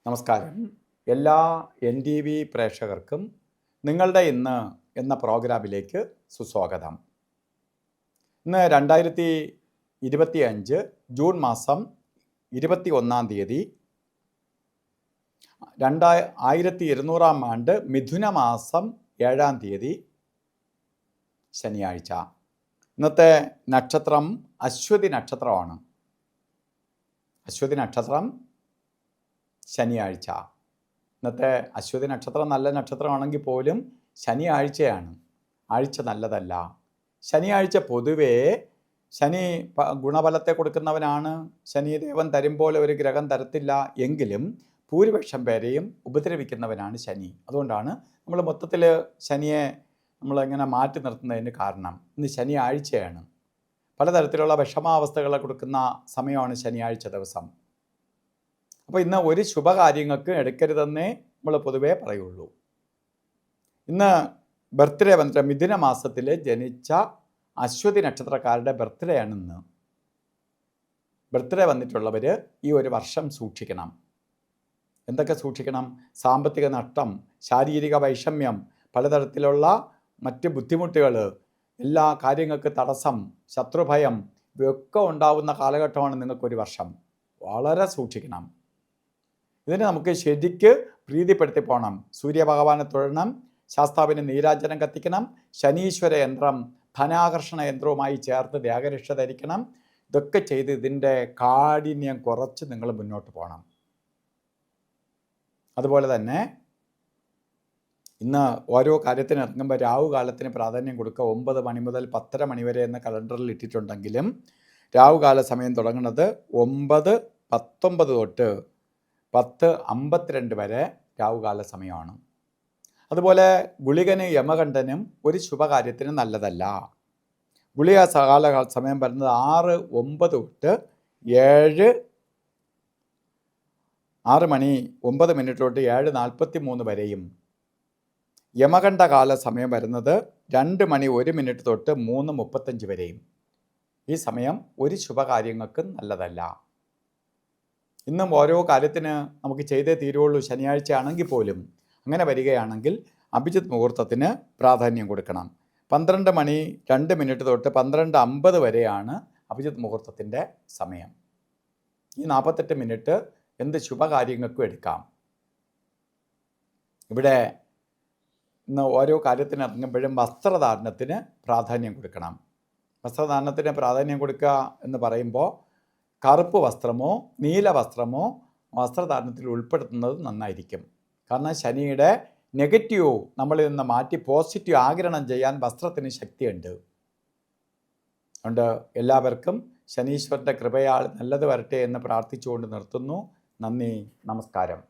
നമസ്കാരം. എല്ലാ NTV പ്രേക്ഷകർക്കും നിങ്ങളുടെ ഇന്ന് എന്ന പ്രോഗ്രാമിലേക്ക് സുസ്വാഗതം. ഇന്ന് 2025 ജൂൺ മാസം 21 തീയതി 2200 ആണ്ട് മിഥുന മാസം 7 തീയതി ശനിയാഴ്ച. ഇന്നത്തെ നക്ഷത്രം അശ്വതി നക്ഷത്രമാണ്. അശ്വതി നക്ഷത്രം ശനിയാഴ്ച. ഇന്നത്തെ അശ്വതി നക്ഷത്രം നല്ല നക്ഷത്രമാണെങ്കിൽ പോലും ശനിയാഴ്ചയാണ്. ആഴ്ച നല്ലതല്ല. ശനിയാഴ്ച പൊതുവേ ശനി ഗുണഫലത്തെ കൊടുക്കുന്നവനാണ്. ശനിദേവൻ തരുമ്പോൾ ഒരു ഗ്രഹം തരത്തില്ല എങ്കിലും ഭൂരിപക്ഷം പേരെയും ഉപദ്രവിക്കുന്നവനാണ് ശനി. അതുകൊണ്ടാണ് നമ്മൾ മൊത്തത്തിൽ ശനിയെ നമ്മളിങ്ങനെ മാറ്റി നിർത്തുന്നതിന് കാരണം. ഇന്ന് ശനിയാഴ്ചയാണ്. പലതരത്തിലുള്ള വിഷമാവസ്ഥകളെ കൊടുക്കുന്ന സമയമാണ് ശനിയാഴ്ച ദിവസം. അപ്പോൾ ഇന്ന് ഒരു ശുഭകാര്യങ്ങൾക്ക് എടുക്കരുതെന്നേ നമ്മൾ പൊതുവേ പറയുള്ളൂ. ഇന്ന് ബർത്ത്ഡേ വന്നിട്ട് മിഥുന മാസത്തിൽ ജനിച്ച അശ്വതി നക്ഷത്രക്കാരുടെ ബർത്ത്ഡേ ആണ് ഇന്ന്. ബർത്ത്ഡേ വന്നിട്ടുള്ളവർ ഈ ഒരു വർഷം സൂക്ഷിക്കണം. എന്തൊക്കെ സൂക്ഷിക്കണം? സാമ്പത്തിക നഷ്ടം, ശാരീരിക വൈഷമ്യം, പലതരത്തിലുള്ള മറ്റ് ബുദ്ധിമുട്ടുകൾ, എല്ലാ കാര്യങ്ങൾക്ക് തടസ്സം, ശത്രുഭയം ഇവയൊക്കെ ഉണ്ടാവുന്ന കാലഘട്ടമാണ് നിങ്ങൾക്കൊരു വർഷം. വളരെ സൂക്ഷിക്കണം. ഇതിന് നമുക്ക് ശരിക്ക് പ്രീതിപ്പെടുത്തി പോകണം. സൂര്യഭഗവാനെ തൊഴണം, ശാസ്താവിന് നീരാഞ്ജനം കത്തിക്കണം, ശനീശ്വര യന്ത്രം ധനാകർഷണ യന്ത്രവുമായി ചേർത്ത് ദേഹരക്ഷ ധരിക്കണം. ഇതൊക്കെ ചെയ്ത് ഇതിൻ്റെ കാഠിന്യം കുറച്ച് നിങ്ങൾ മുന്നോട്ട് പോകണം. അതുപോലെ തന്നെ ഇന്ന് ഓരോ കാര്യത്തിന് ഇറങ്ങുമ്പോൾ രാവുകാലത്തിന് പ്രാധാന്യം കൊടുക്കുക. 9 മണി മുതൽ 10:30 മണി വരെ എന്ന കലണ്ടറിൽ ഇട്ടിട്ടുണ്ടെങ്കിലും രാവുകാല സമയം തുടങ്ങുന്നത് 9:19 തൊട്ട് 10:52 വരെ രാവുകാല സമയമാണ്. അതുപോലെ ഗുളികന് യമകണ്ഠനും ഒരു ശുഭകാര്യത്തിന് നല്ലതല്ല. ഗുളിക കാല സമയം വരുന്നത് 6:09 തൊട്ട് 6 മണി 9 മിനിറ്റ് തൊട്ട് 7:43 വരെയും. യമകണ്ഠ കാല സമയം വരുന്നത് 2 മണി 1 മിനിറ്റ് തൊട്ട് 3:35 വരെയും. ഈ സമയം ഒരു ശുഭകാര്യങ്ങൾക്കും നല്ലതല്ല. ഇന്നും ഓരോ കാര്യത്തിന് നമുക്ക് ചെയ്തേ തീരുള്ളൂ. ശനിയാഴ്ച ആണെങ്കിൽ പോലും അങ്ങനെ വരികയാണെങ്കിൽ അഭിജിത്ത് മുഹൂർത്തത്തിന് പ്രാധാന്യം കൊടുക്കണം. 12 മണി 2 മിനിറ്റ് തൊട്ട് 12:50 വരെയാണ് അഭിജിത്ത് മുഹൂർത്തത്തിൻ്റെ സമയം. ഈ 48 മിനിറ്റ് എന്ത് ശുഭകാര്യങ്ങൾക്കും എടുക്കാം. ഇവിടെ ഇന്ന് ഓരോ കാര്യത്തിന് ഇറങ്ങുമ്പോഴും വസ്ത്രധാരണത്തിന് പ്രാധാന്യം കൊടുക്കണം. വസ്ത്രധാരണത്തിന് പ്രാധാന്യം കൊടുക്കുക എന്ന് പറയുമ്പോൾ കറുപ്പ് വസ്ത്രമോ നീല വസ്ത്രമോ വസ്ത്രധാരണത്തിൽ ഉൾപ്പെടുത്തുന്നത് നന്നായിരിക്കും. കാരണം ശനിയുടെ നെഗറ്റീവ് നമ്മളിൽ നിന്ന് മാറ്റി പോസിറ്റീവ് ആഗിരണം ചെയ്യാൻ വസ്ത്രത്തിന് ശക്തിയുണ്ട്. അതുകൊണ്ട് എല്ലാവർക്കും ശനീശ്വരൻ്റെ കൃപയാൽ നല്ലത് വരട്ടെ എന്ന് പ്രാർത്ഥിച്ചുകൊണ്ട് നിർത്തുന്നു. നന്ദി, നമസ്കാരം.